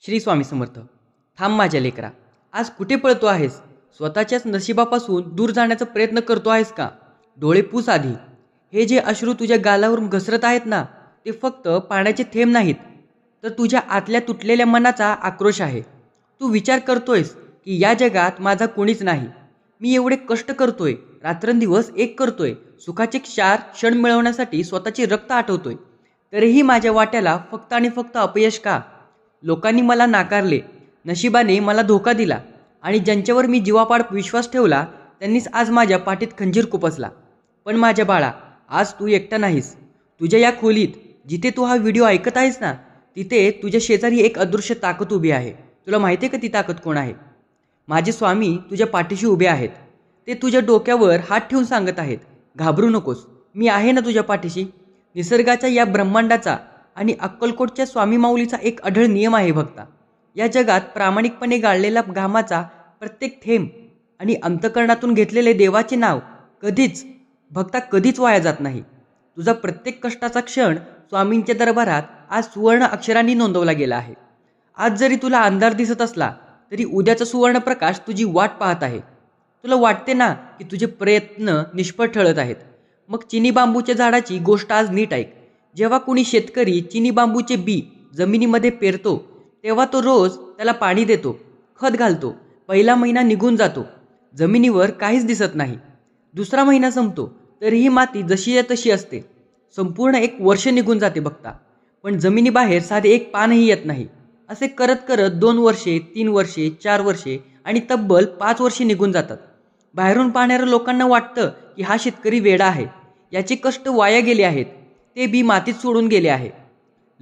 श्री स्वामी समर्थ. थांब माझ्या लेकरा, आज कुठे पळतो आहेस? स्वतःच्याच नशिबापासून दूर जाण्याचा प्रयत्न करतो आहेस का? डोळे पुस आधी. हे जे अश्रू तुझ्या गालावरून घसरत आहेत ना, ते फक्त पाण्याचे थेंब नाहीत, तर तुझ्या आतल्या तुटलेल्या मनाचा आक्रोश आहे. तू विचार करतोयस की या जगात माझा कोणीच नाही. मी एवढे कष्ट करतोय, रात्रंदिवस एक करतोय, सुखाचे क्षण मिळवण्यासाठी स्वतःचे रक्त आठवतोय, तरीही माझ्या वाट्याला फक्त आणि फक्त अपयश का? लोकांनी मला नाकारले, नशिबाने मला धोका दिला आणि ज्यांच्यावर मी जीवापाड विश्वास ठेवला त्यांनीच आज माझ्या पाठीत खंजीर खुपसला. पण माझ्या बाळा, आज तू एकटा नाहीस. तुझ्या या खोलीत जिथे तू हा व्हिडिओ ऐकत आहेस ना, तिथे तुझ्या शेजारी एक अदृश्य ताकद उभी आहे. तुला माहिती आहे का ती ताकद कोण आहे? माझे स्वामी तुझ्या पाठीशी उभे आहेत. ते तुझ्या डोक्यावर हात ठेवून सांगत आहेत, घाबरू नकोस, मी आहे ना तुझ्या पाठीशी. निसर्गाच्या या ब्रह्मांडाचा आणि अक्कलकोटच्या स्वामी माऊलीचा एक अढळ नियम आहे भक्ता. या जगात प्रामाणिकपणे गाळलेला घामाचा प्रत्येक थेंब आणि अंतकरणातून घेतलेले देवाचे नाव कधीच वाया जात नाही. तुझा प्रत्येक कष्टाचा क्षण स्वामींच्या दरबारात आज सुवर्ण अक्षरांनी नोंदवला गेला आहे. आज जरी तुला अंधार दिसत असला तरी उद्याचा सुवर्ण प्रकाश तुझी वाट पाहत आहे. तुला वाटते ना की तुझे प्रयत्न निष्फळ ठरत आहेत? मग चिनी बांबूच्या झाडाची गोष्ट आज नीट ऐक. जेव्हा कुणी शेतकरी चिनी बांबूचे बी जमिनीमध्ये पेरतो, तेव्हा तो रोज त्याला पाणी देतो, खत घालतो. पहिला महिना निघून जातो, जमिनीवर काहीच दिसत नाही. दुसरा महिना संपतो, तरीही माती जशी तशी असते. संपूर्ण एक वर्ष निघून जाते बघता, पण जमिनीबाहेर साधे एक पानही येत नाही. असे करत करत 2 वर्षे, 3 वर्षे, 4 वर्षे आणि तब्बल 5 वर्षे निघून जातात. बाहेरून पाहणाऱ्या लोकांना वाटतं की हा शेतकरी वेडा आहे, याचे कष्ट वाया गेले आहेत, ते बी मातीत सोडून गेले आहे.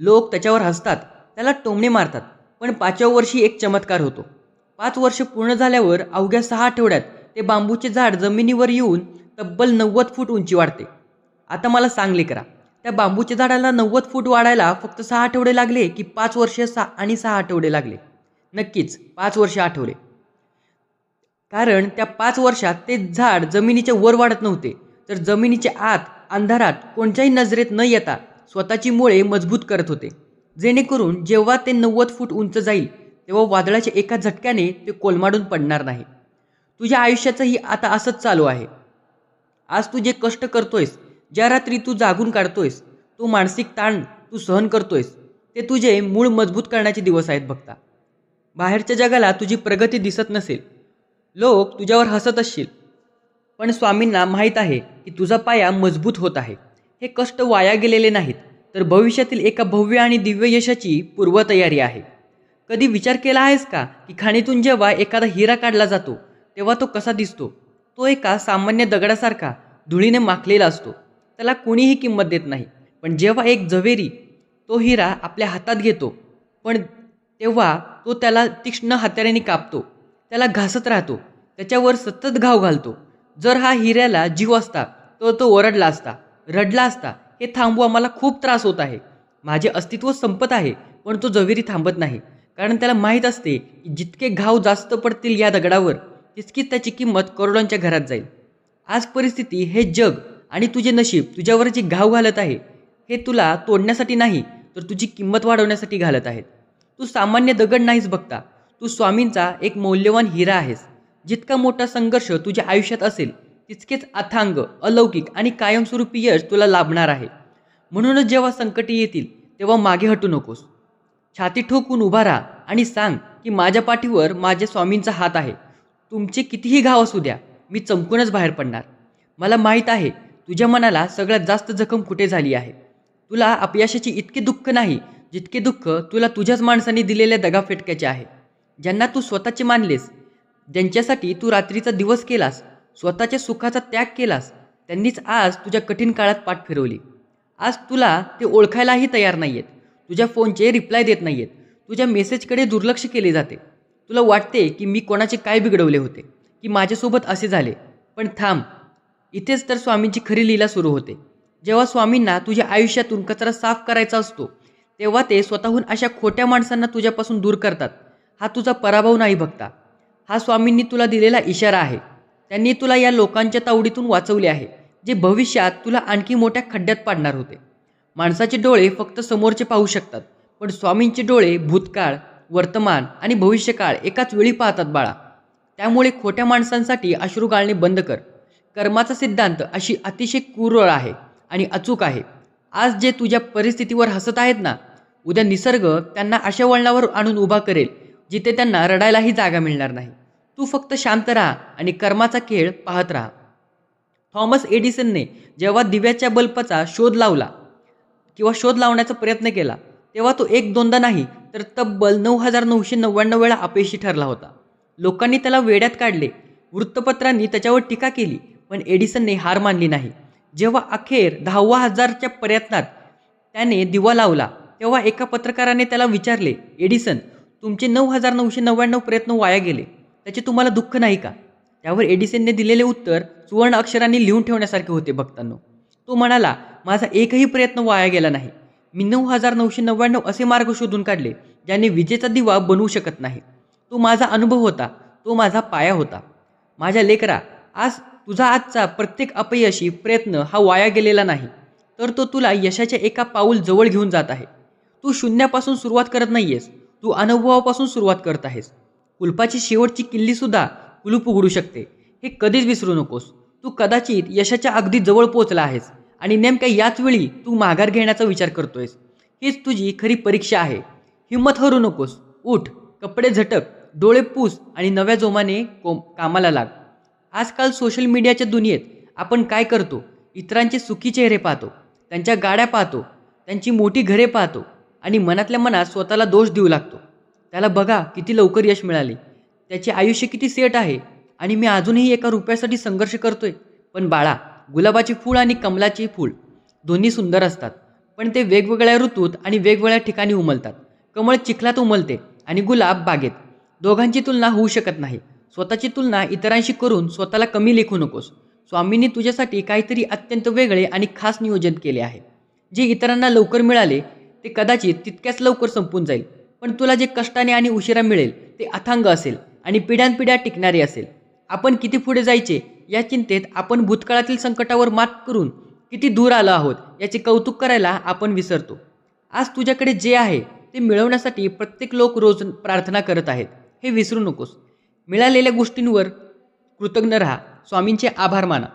लोक त्याच्यावर हसतात, त्याला टोमणे मारतात. पण 5व्या वर्षी एक चमत्कार होतो. 5 वर्ष पूर्ण झाल्यावर अवघ्या 6 आठवड्यात ते बांबूचे झाड जमिनीवर येऊन तब्बल 90 फूट उंची वाढते. आता मला सांग लेकरा, त्या बांबूच्या झाडाला 90 फूट वाढायला फक्त 6 आठवडे लागले की 5 वर्ष आणि 6 आठवडे लागले? नक्कीच 5 वर्ष आठवडे. कारण त्या 5 वर्षात ते झाड जमिनीच्या वर वाढत नव्हते, तर जमिनीच्या आत अंधारात कोणत्याही नजरेत न येता स्वतःची मुळे मजबूत करत होते, जेणेकरून जेव्हा ते 90 फूट उंच जाईल तेव्हा वादळाच्या एका झटक्याने ते कोलमाडून पडणार नाही. तुझ्या आयुष्याचंही आता असंच चालू आहे. आज तू जे कष्ट करतोयस, ज्या रात्री तू जागून काढतोयस, तो मानसिक ताण तू सहन करतोयस, ते तुझे मूळ मजबूत करण्याचे दिवस आहेत बघता. बाहेरच्या जगाला तुझी प्रगती दिसत नसेल, लोक तुझ्यावर हसत असतील, पण स्वामींना माहीत आहे की तुझा पाया मजबूत होत आहे. हे कष्ट वाया गेलेले नाहीत, तर भविष्यातील एका भव्य आणि दिव्य यशाची पूर्वतयारी आहे. कधी विचार केला आहेस का की खाणीतून जेव्हा एखादा हिरा काढला जातो तेव्हा तो कसा दिसतो? तो एका सामान्य दगडासारखा धुळीने माखलेला असतो, त्याला कोणीही किंमत देत नाही. पण जेव्हा एक जवेरी तो हिरा आपल्या हातात घेतो, पण तेव्हा तो त्याला तीक्ष्ण हत्याराने कापतो, त्याला घासत राहतो, त्याच्यावर सतत घाव घालतो. जर हा हिऱ्याला जीव असता तर तो ओरडला असता, रडला असता, हे थांबवा, मला खूप त्रास होत आहे, माझे अस्तित्व संपत आहे. पण तो जवेरी थांबत नाही, कारण त्याला माहीत असते की जितके घाव जास्त पडतील या दगडावर, तितकीच त्याची किंमत करोडोंच्या घरात जाईल. आज परिस्थिती, हे जग आणि तुझे नशीब तुझ्यावर जे घाव घालत आहे, हे तुला तोडण्यासाठी नाही, तर तुझी किंमत वाढवण्यासाठी घालत आहेत. तू सामान्य दगड नाहीस बघता, तू स्वामींचा एक मौल्यवान हिरा आहेस. जितका मोठा संघर्ष तुझ्या आयुष्यात असेल, तितकेच अथांग, अलौकिक आणि कायमस्वरूपी यश तुला लाभणार आहे. म्हणूनच जेव्हा संकटे येतील तेव्हा मागे हटू नकोस. छाती ठोकून उभा राहा आणि सांग की माझ्या पाठीवर माझ्या स्वामींचा हात आहे. तुमचे कितीही घाव असू द्या, मी चमकूनच बाहेर पडणार. मला माहीत आहे तुझ्या मनाला सगळ्यात जास्त जखम कुठे झाली आहे. तुला अपयशाचे इतके दुःख नाही, जितके दुःख तुला तुझ्याच माणसांनी दिलेल्या दगाफटक्याचे आहे. ज्यांना तू स्वतःचे मानलेस, ज्यांच्यासाठी तू रात्रीचा दिवस केलास, स्वतःच्या सुखाचा त्याग केलास, त्यांनीच आज तुझ्या कठीण काळात पाठ फिरवली. आज तुला ते ओळखायलाही तयार नाही आहेत, तुझ्या फोनचे रिप्लाय देत नाही आहेत, तुझ्या मेसेजकडे दुर्लक्ष केले जाते. तुला वाटते की मी कोणाचे काय बिघडवले होते, की माझ्यासोबत असे झाले. पण थांब, इथेच तर स्वामींची खरी लीला सुरू होते. जेव्हा स्वामींना तुझ्या आयुष्यातून कचरा साफ करायचा असतो, तेव्हा ते स्वतःहून अशा खोट्या माणसांना तुझ्यापासून दूर करतात. हा तुझा पराभव नाही बघता, हा स्वामींनी तुला दिलेला इशारा आहे. त्यांनी तुला या लोकांच्या तावडीतून वाचवले आहे, जे भविष्यात तुला आणखी मोठ्या खड्ड्यात पाडणार होते. माणसाचे डोळे फक्त समोरचे पाहू शकतात, पण स्वामींचे डोळे भूतकाळ, वर्तमान आणि भविष्यकाळ एकाच वेळी पाहतात बाळा. त्यामुळे खोट्या माणसांसाठी अश्रू गाळणे बंद कर. कर्माचा सिद्धांत अशी अतिशय क्रूर आहे आणि अचूक आहे. आज जे तुझ्या परिस्थितीवर हसत आहेत ना, उद्या निसर्ग त्यांना अशा वळणावर आणून उभा करेल जिथे त्यांना रडायलाही जागा मिळणार नाही. तू फक्त शांत राहा आणि कर्माचा खेळ पाहत राहा. थॉमस एडिसनने जेव्हा दिव्याच्या बल्बाचा शोध लावण्याचा प्रयत्न केला, तेव्हा तो एक दोनदा नाही तर तब्बल 9999 वेळा अपयशी ठरला होता. लोकांनी त्याला वेड्यात काढले, वृत्तपत्रांनी त्याच्यावर टीका केली, पण एडिसनने हार मानली नाही. जेव्हा अखेर 10,000च्या प्रयत्नात त्याने दिवा लावला, तेव्हा एका पत्रकाराने त्याला विचारले, एडिसन, तुमचे 9999 प्रयत्न वाया गेले, त्याचे तुम्हाला दुःख नाही का? त्यावर एडिसनने दिलेले उत्तर सुवर्ण अक्षरांनी लिहून ठेवण्यासारखे होते भक्तांनो. तो म्हणाला, माझा एकही प्रयत्न वाया गेला नाही. मी 9999 असे मार्ग शोधून काढले ज्याने विजेचा दिवा बनवू शकत नाही. तो माझा अनुभव होता, तो माझा पाया होता. माझ्या लेकरा, आज तुझा आजचा प्रत्येक अपयशी प्रयत्न हा वाया गेलेला नाही, तर तो तुला यशाच्या एका पाऊल जवळ घेऊन जात आहे. तू शून्यापासून सुरुवात करत नाहीयेस, तू अनुभवापासून सुरुवात करत आहेस. कुलपाची शेवटची किल्लीसुद्धा कुलूप उघडू शकते, हे कधीच विसरू नकोस. तू कदाचित यशाच्या अगदी जवळ पोहोचला आहेस आणि नेमक्या याच वेळी तू माघार घेण्याचा विचार करतोयस. हीच तुझी खरी परीक्षा आहे. हिंमत हरू नकोस. उठ, कपडे झटक, डोळे पुस आणि नव्या जोमाने कामाला लाग. आजकाल सोशल मीडियाच्या दुनियेत आपण काय करतो? इतरांचे सुखी चेहरे पाहतो, त्यांच्या गाड्या पाहतो, त्यांची मोठी घरे पाहतो आणि मनातल्या मनात स्वतःला दोष देऊ लागतो. त्याला बघा किती लवकर यश मिळाले, त्याचे आयुष्य किती सेट आहे आणि मी अजूनही एका रुपयासाठी संघर्ष करतोय. पण बाळा, गुलाबाचे फूल आणि कमलाचे फूल दोन्ही सुंदर असतात, पण ते वेगवेगळ्या ऋतूत आणि वेगवेगळ्या ठिकाणी उमलतात. कमळ चिखलात उमलते आणि गुलाब बागेत. दोघांची तुलना होऊ शकत नाही. स्वतःची तुलना इतरांशी करून स्वतःला कमी लेखू नकोस. स्वामींनी तुझ्यासाठी काहीतरी अत्यंत वेगळे आणि खास नियोजन केले आहे. जे इतरांना लवकर मिळाले ते कदाचित तितक्याच लवकर संपून जाईल, पण तुला जे कष्टाने आणि उशिरा मिळेल ते अथांग असेल आणि पिढ्यानपिढ्या टिकणारे असेल. आपण किती पुढे जायचे या चिंतेत आपण भूतकाळातील संकटावर मात करून किती दूर आलो आहोत याचे कौतुक करायला आपण विसरतो. आज तुझ्याकडे जे आहे ते मिळवण्यासाठी प्रत्येक लोक रोज प्रार्थना करत आहेत, हे विसरू नकोस. मिळालेल्या गोष्टींवर कृतज्ञ राहा, स्वामींचे आभार माना.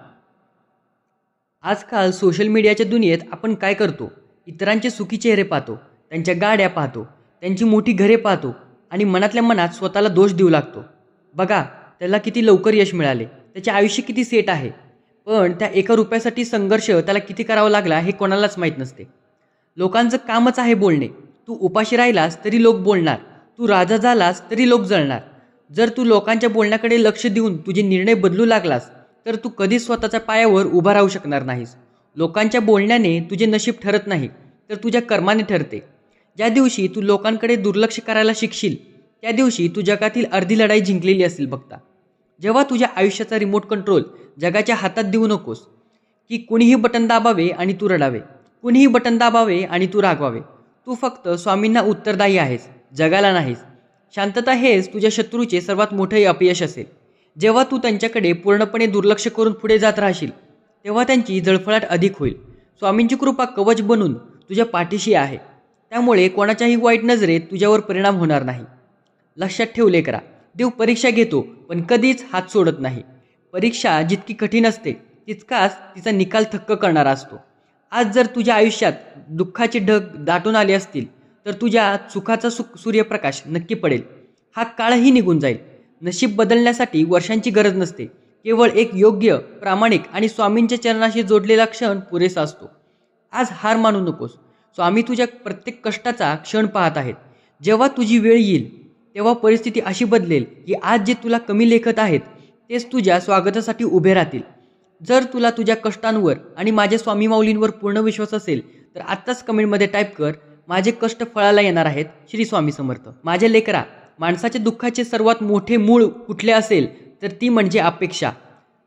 आजकाल सोशल मीडियाच्या दुनियेत आपण काय करतो? इतरांचे सुखी चेहरे पाहतो, त्यांच्या गाड्या पाहतो, त्यांची मोठी घरे पाहतो आणि मनातल्या मनात स्वतःला दोष देऊ लागतो. बघा, त्याला किती लवकर यश मिळाले, त्याचे आयुष्य किती सेट आहे, पण त्या एका रुपयासाठी संघर्ष त्याला किती करावा लागला हे कोणालाच माहीत नसते. लोकांचं कामच आहे बोलणे. तू उपाशी राहिलास तरी लोक बोलणार, तू राजा झालास तरी लोक जळणार. जर तू लोकांच्या बोलण्याकडे लक्ष देऊन तुझे निर्णय बदलू लागलास तर तू कधीच स्वतःच्या पायावर उभा राहू शकणार नाहीस. लोकांच्या बोलण्याने तुझे नशीब ठरत नाही, तर तुझ्या कर्माने ठरते. ज्या दिवशी तू लोकांकडे दुर्लक्ष करायला शिकशील त्या दिवशी तू जगातील अर्धी लढाई जिंकलेली असेल बघता. जेव्हा तुझ्या आयुष्याचा रिमोट कंट्रोल जगाच्या हातात देऊ नकोस, की कुणीही बटन दाबावे आणि तू रडावे, कुणीही बटन दाबावे आणि तू रागवावे. तू फक्त स्वामींना उत्तरदायी आहेस, जगाला नाहीस. शांतता हेच तुझ्या शत्रूचे सर्वात मोठे अपयश असेल. जेव्हा तू त्यांच्याकडे पूर्णपणे दुर्लक्ष करून पुढे जात राहशील तेव्हा त्यांची जळफळाट अधिक होईल. स्वामींची कृपा कवच बनून तुझ्या पाठीशी आहे, त्यामुळे कोणाच्याही वाईट नजरेत तुझ्यावर परिणाम होणार नाही. लक्षात ठेव लेकरा, देव परीक्षा घेतो पण कधीच हात सोडत नाही. परीक्षा जितकी कठीण असते तितकाच तिचा निकाल थक्क करणारा असतो. आज जर तुझ्या आयुष्यात दुःखाचे ढग दाटून आले असतील तर तुझ्या सुखाचा सूर्यप्रकाश नक्की पडेल. हा काळही निघून जाईल. नशीब बदलण्यासाठी वर्षांची गरज नसते, केवळ एक योग्य, प्रामाणिक आणि स्वामींच्या चरणाशी जोडलेला क्षण पुरेसा असतो. आज हार मानू नकोस. स्वामी तुझ्या प्रत्येक कष्टाचा क्षण पाहत आहेत. जेव्हा तुझी वेळ येईल तेव्हा परिस्थिती अशी बदलेल की आज जे तुला कमी लेखत आहेत तेच तुझ्या स्वागतासाठी उभे राहतील. जर तुला तुझ्या कष्टांवर आणि माझ्या स्वामी माऊलींवर पूर्ण विश्वास असेल तर आत्ताच कमेंटमध्ये टाईप कर, माझे कष्ट फळाला येणार आहेत, श्री स्वामी समर्थ. माझ्या लेकरा, माणसाच्या दुःखाचे सर्वात मोठे मूळ कुठले असेल तर ती म्हणजे अपेक्षा.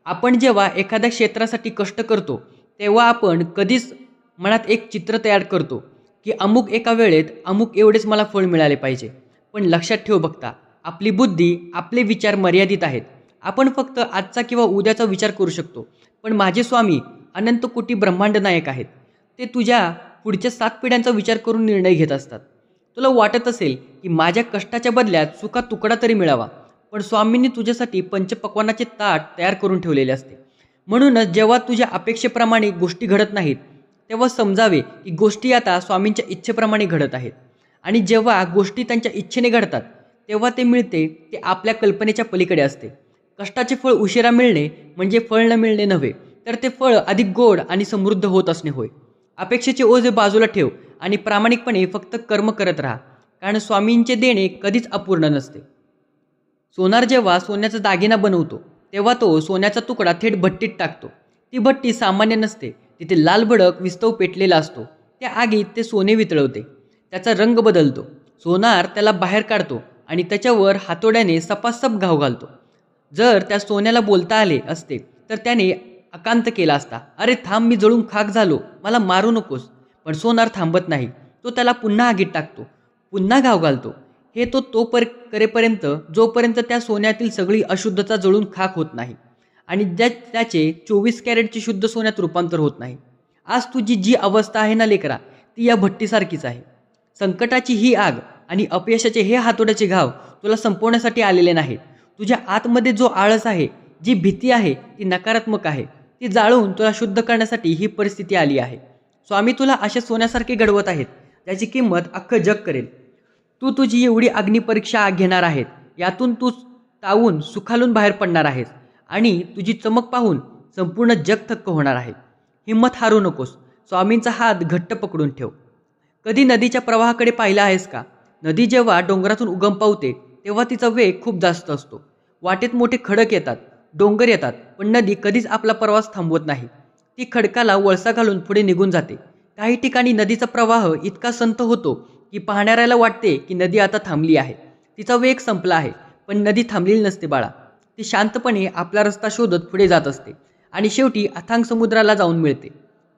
आपण जेव्हा एखाद्या क्षेत्रासाठी कष्ट करतो तेव्हा आपण कधीच मनात एक चित्र तयार करतो की अमुक एका वेळेत अमुक एवढेच मला फळ मिळाले पाहिजे. पण लक्षात ठेव बघता, आपली बुद्धी, आपले विचार मर्यादित आहेत. आपण फक्त आजचा किंवा उद्याचा विचार करू शकतो, पण माझे स्वामी अनंत कोटी ब्रह्मांड नायक आहेत. ते तुझ्या पुढच्या 7 पिढ्यांचा विचार करून निर्णय घेत असतात. तुला वाटत असेल की माझ्या कष्टाच्या बदल्यात सुका तुकडा तरी मिळावा, पण स्वामींनी तुझ्यासाठी पंचपक्वान्नाचे ताट तयार करून ठेवलेले असते. म्हणूनच जेव्हा तुझ्या अपेक्षेप्रमाणे गोष्टी घडत नाहीत, तेव्हा समजावे की गोष्टी आता स्वामींच्या इच्छेप्रमाणे घडत आहेत. आणि जेव्हा गोष्टी त्यांच्या इच्छेने घडतात, तेव्हा ते मिळते ते आपल्या कल्पनेच्या पलीकडे असते. कष्टाचे फळ उशिरा मिळणे म्हणजे फळ न मिळणे नव्हे, तर ते फळ अधिक गोड आणि समृद्ध होत असणे होय. अपेक्षेचे ओझे बाजूला ठेव आणि प्रामाणिकपणे फक्त कर्म करत राहा, कारण स्वामींचे देणे कधीच अपूर्ण नसते. सोनार जेव्हा सोन्याचा दागिना बनवतो, तेव्हा तो सोन्याचा तुकडा थेट भट्टीत टाकतो. ती भट्टी सामान्य नसते, तिथे लाल भडक विस्तव पेटलेला असतो. त्या आगीत ते सोने वितळवते, त्याचा रंग बदलतो. सोनार त्याला बाहेर काढतो आणि त्याच्यावर हातोड्याने सपासप घाव घालतो. जर त्या सोन्याला बोलता आले असते तर त्याने आकांत केला असता, अरे थांब, मी जळून खाक झालो, मला मारू नकोस. पण सोनार थांबत नाही. तो त्याला पुन्हा आगीत टाकतो, पुन्हा घाव घालतो. हे तो करेपर्यंत जोपर्यंत त्या सोन्यातील सगळी अशुद्धता जळून खाक होत नाही आणि त्याचे 24 कॅरेटचे शुद्ध सोन्यात रूपांतर होत नाही. आज तुझी जी अवस्था आहे ना लेकरा, ती या भट्टीसारखीच आहे. संकटाची ही आग आणि अपयशाचे हे हातोड्याचे घाव तुला संपवण्यासाठी आलेले नाहीत. तुझ्या आतमध्ये जो आळस आहे, जी भीती आहे, ती नकारात्मक आहे, ती जाळून तुला शुद्ध करण्यासाठी ही परिस्थिती आली आहे. स्वामी तुला अशा सोन्यासारखे घडवत आहेत, त्याची किंमत अख्खं जग करेल. तू तुझी एवढी अग्निपरीक्षा घेणार आहेत, यातून तू तावून सुखालून बाहेर पडणार आहेस आणि तुझी चमक पाहून संपूर्ण जग थक्क होणार आहे. हिंमत हारू नकोस. स्वामींचा हात घट्ट पकडून ठेव. कधी नदीच्या प्रवाहाकडे पाहिलं आहेस का? नदी जेव्हा डोंगरातून उगम पावते, तेव्हा तिचा वेग खूप जास्त असतो. वाटेत मोठे खडक येतात, डोंगर येतात, पण नदी कधीच आपला प्रवास थांबवत नाही. ती खडकाला वळसा घालून पुढे निघून जाते. काही ठिकाणी नदीचा प्रवाह इतका संत होतो की पाहणाऱ्याला वाटते की नदी आता थांबली आहे, तिचा वेग संपला आहे. पण नदी थांबलेली नसते बाळा. ती शांतपणे आपला रस्ता शोधत पुढे जात असते आणि शेवटी अथांग समुद्राला जाऊन मिळते.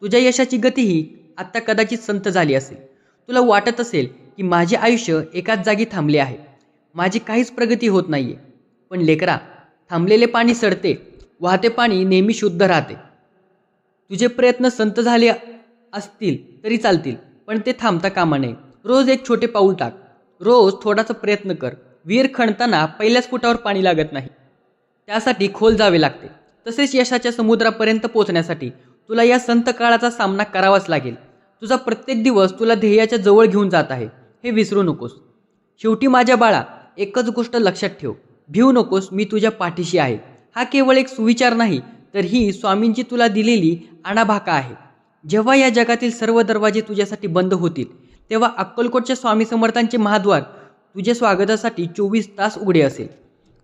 तुझ्या यशाची गतीही आत्ता कदाचित संत झाली असेल. तुला वाटत असेल की माझे आयुष्य एकाच जागी थांबले आहे, माझी काहीच प्रगती होत नाहीये. पण लेकरा, थांबलेले पाणी सडते, वाहते पाणी नेहमी शुद्ध राहते. तुझे प्रयत्न संत झाले असतील तरी चालतील, पण ते थांबता कामा नये. रोज एक छोटे पाऊल टाक, रोज थोडासा प्रयत्न कर. विहीर खणताना पहिल्याच फुटावर पाणी लागत नाही, त्यासाठी खोल जावे लागते. तसेच यशाच्या समुद्रापर्यंत पोहोचण्यासाठी तुला या संत काळाचा सामना करावाच लागेल. तुझा प्रत्येक दिवस तुला ध्येयाच्या जवळ घेऊन जात आहे, हे विसरू नकोस. शेवटी माझ्या बाळा, एकच गोष्ट लक्षात ठेव, भिवू नकोस, मी तुझ्या पाठीशी आहे. हा केवळ एक सुविचार नाही, तर ही स्वामींची तुला दिलेली आणाभाका आहे. जेव्हा या जगातील सर्व दरवाजे तुझ्यासाठी बंद होतील, तेव्हा अक्कलकोटच्या स्वामी समर्थांचे महाद्वार तुझ्या स्वागतासाठी 24 तास उघडे असेल.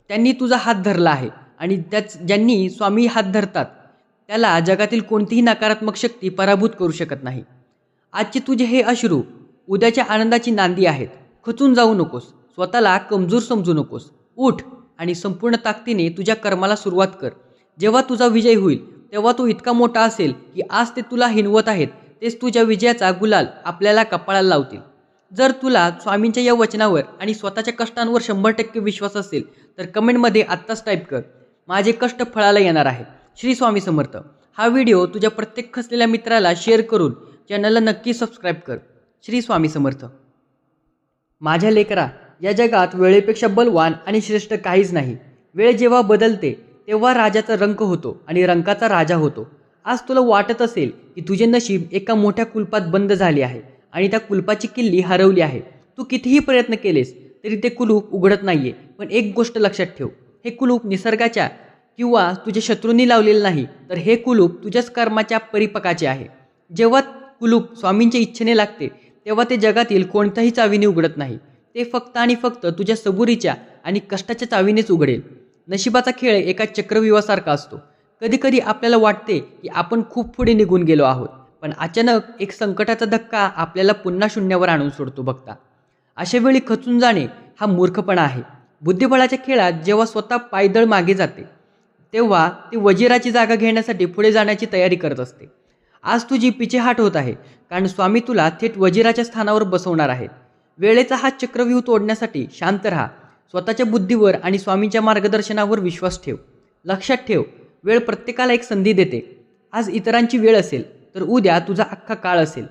त्यांनी तुझा हात धरला आहे आणि ज्यांनी स्वामी हात धरतात, त्याला जगातील कोणतीही नकारात्मक शक्ती पराभूत करू शकत नाही. आजचे तुझे हे अश्रू उद्याच्या आनंदाची नांदी आहेत. खचून जाऊ नकोस, स्वतःला कमजोर समजू नकोस. उठ आणि संपूर्ण ताकदीने तुझ्या कर्माला सुरुवात कर. जेव्हा तुझा विजय होईल, तेव्हा तो इतका मोठा असेल की आज ते तुला हिणवत आहेत, तेच तुझ्या विजयाचा गुलाल आपल्याला कपाळाला लावतील. जर तुला स्वामींच्या या वचनावर आणि स्वतःच्या कष्टांवर 100% विश्वास असेल, तर कमेंटमध्ये आत्ताच टाईप कर, माझे कष्ट फळाला येणार आहे. श्री स्वामी समर्थ. हा व्हिडिओ तुझ्या प्रत्येक खचलेल्या मित्राला शेअर करून चॅनलला नक्की सबस्क्राईब कर. श्री स्वामी समर्थ. माझ्या लेकरा, या जगात वेळेपेक्षा बलवान आणि श्रेष्ठ काहीच नाही. वेळ जेव्हा बदलते, तेव्हा राजाचा रंक होतो आणि रंकाचा राजा होतो. आज तुला वाटत असेल की तुझे नशीब एका मोठ्या कुलपात बंद झाले आहे आणि त्या कुलपाची किल्ली हरवली आहे. तू कितीही प्रयत्न केलेस तरी ते कुलूप उघडत नाहीये. पण एक गोष्ट लक्षात ठेव, हे कुलूप निसर्गाच्या किंवा तुझ्या शत्रूंनी लावलेले नाही, तर हे कुलूप तुझ्याच कर्माच्या परिपकाचे आहे. जेव्हा कुलूप स्वामींच्या इच्छेने लागते, तेव्हा ते जगातील कोणत्याही चावीने उघडत नाही. ते फक्त आणि फक्त तुझ्या सबुरीच्या आणि कष्टाच्या चावीनेच उघडेल. नशिबाचा खेळ एका चक्रव्यूहासारखा असतो. कधी कधी आपल्याला वाटते की आपण खूप पुढे निघून गेलो आहोत, पण अचानक एक संकटाचा धक्का आपल्याला पुन्हा शून्यावर आणून सोडतो. बघता, अशा वेळी खचून जाणे हा मूर्खपणा आहे. बुद्धिबळाच्या खेळात जेव्हा स्वतः पायदळ मागे जाते, तेव्हा ती वजिराची जागा घेण्यासाठी पुढे जाण्याची तयारी करत असते. आज तुझी पिछेहाट होत आहे, कारण स्वामी तुला थेट वजिराच्या स्थानावर बसवणार आहेत. वेळेचा हा चक्रव्यूह तोडण्यासाठी शांत राहा. स्वतःच्या बुद्धीवर आणि स्वामींच्या मार्गदर्शनावर विश्वास ठेव. लक्षात ठेव, वेळ प्रत्येकाला एक संधी देते. आज इतरांची वेळ असेल, तर उद्या तुझा अख्खा काळ असेल.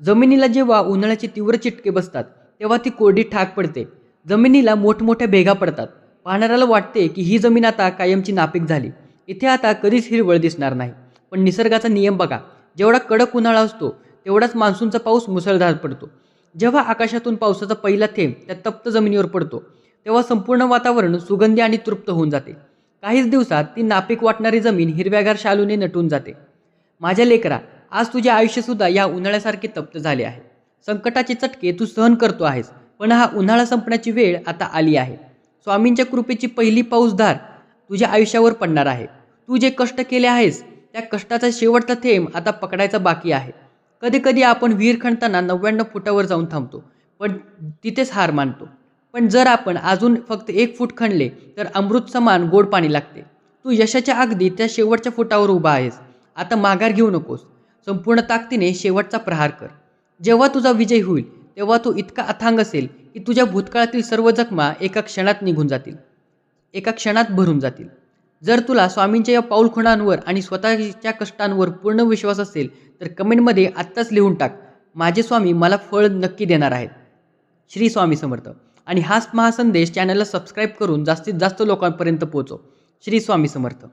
जमिनीला जेव्हा उन्हाळ्याचे तीव्र चिटके बसतात, तेव्हा ती कोरडी ठाक पडते. जमिनीला मोठमोठ्या भेगा पडतात. पाहणाऱ्याला वाटते की ही जमीन आता कायमची नापीक झाली. इथे आता कधीच हिरवळ दिसणार नाही. पण निसर्गाचा नियम बघा, जेवढा कडक उन्हाळा असतो तेवढाच मान्सूनचा पाऊस मुसळधार पडतो. जेव्हा आकाशातून पावसाचा पहिला थेंब त्या तप्त जमिनीवर पडतो तेव्हा संपूर्ण वातावरण सुगंधी आणि तृप्त होऊन जाते. काहीच दिवसात ती नापीक वाटणारी जमीन हिरव्यागार शालूने नटून जाते. माझ्या लेकरा, आज तुझे आयुष्यसुद्धा या उन्हाळ्यासारखे तप्त झाले आहे. संकटाचे चटके तू सहन करतो आहेस, पण हा उन्हाळा संपण्याची वेळ आता आली आहे. स्वामींच्या कृपेची पहिली पाऊसधार तुझ्या आयुष्यावर पडणार आहे. तू जे कष्ट केले आहेस त्या कष्टाचा शेवटचा थेंब आता पकडायचा बाकी आहे. कधी कधी आपण विहीर खणताना 99 फुटावर जाऊन थांबतो, पण तिथेच हार मानतो. पण जर आपण अजून फक्त 1 फूट खणले तर अमृत समान गोड पाणी लागते. तू यशाच्या अगदी त्या शेवटच्या फुटावर उभा आहेस. आता माघार घेऊ नकोस. संपूर्ण ताकदीने शेवटचा प्रहार कर. जेव्हा तुझा विजय होईल तेव्हा तू इतका अथांग असेल की तुझ्या भूतकाळातील सर्व जखमा एका क्षणात निघून जातील, एका क्षणात भरून जातील. जर तुला स्वामींच्या या पाऊलखुणांवर आणि स्वतःच्या कष्टांवर पूर्ण विश्वास असेल तर कमेंटमध्ये आत्ताच लिहून टाक, माझे स्वामी मला फळ नक्की देणार आहेत. श्री स्वामी समर्थ. आणि हाच महासंदेश चॅनलला सबस्क्राईब करून जास्तीत जास्त लोकांपर्यंत पोहोचव. श्री स्वामी समर्थ.